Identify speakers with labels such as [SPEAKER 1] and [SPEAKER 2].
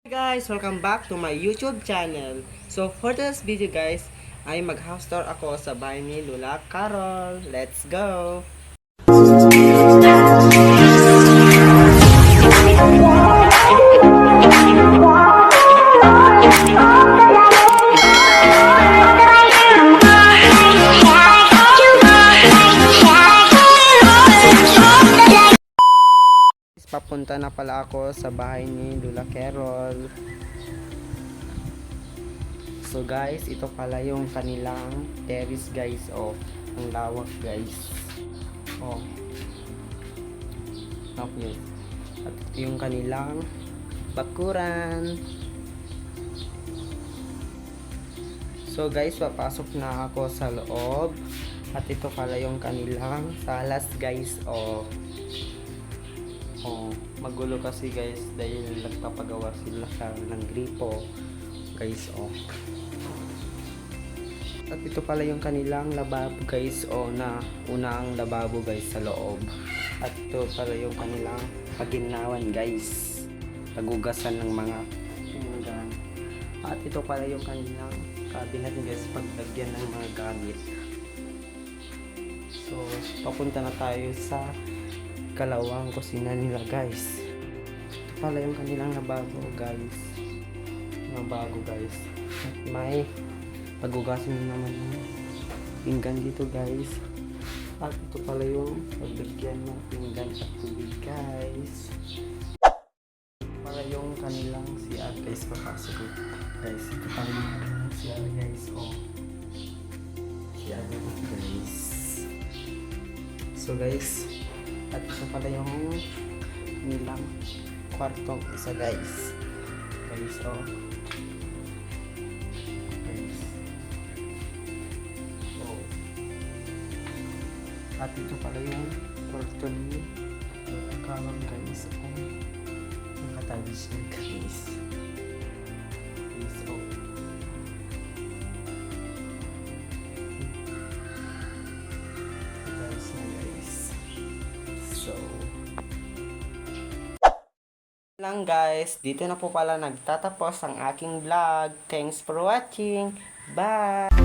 [SPEAKER 1] Guys, welcome back to my YouTube channel. So for this video guys, ay mag-house tour ako sa bahay ni Lola Carol. Let's go! Papunta na pala ako sa bahay ni Lola Carol. So guys, ito pala yung kanilang terrace guys. Oh, ang lawak guys. Oh. Okay. At ito yung kanilang bakuran. So guys, papasok na ako sa loob. At ito pala yung kanilang salas guys. Oh. Oh, magulo kasi guys dahil nagpapagawa sila ng gripo guys. Oh, at ito pala yung kanilang lababo guys. Oh, na unang lababo guys sa loob. At ito pala yung kanilang paginawan guys, pagugasan ng mga pinggan. At ito pala yung kanilang cabinet guys, paglagyan ng mga gamit. So papunta na tayo sa kalawang kusina nila guys. Ito pala yung kanilang lababo guys, mga bago guys. At may pagugasin naman ng pinggan dito guys. At ito pala yung pagbigyan ng pinggan at tubig guys. Ito pala yung kanilang CR guys, papasok guys. Ito pala yung kanilang CR guys. Oh, CR guys. So guys, at ito pala yung nilang kwartong isa guys. Guys, oh. Guys. Oh. At ito pala yung kwarto ni Carol guys. Oh. Nakatagis niya guys. Guys, oh. Guys na guys. So lang guys, dito na po pala nagtatapos ang aking vlog. Thanks for watching. Bye!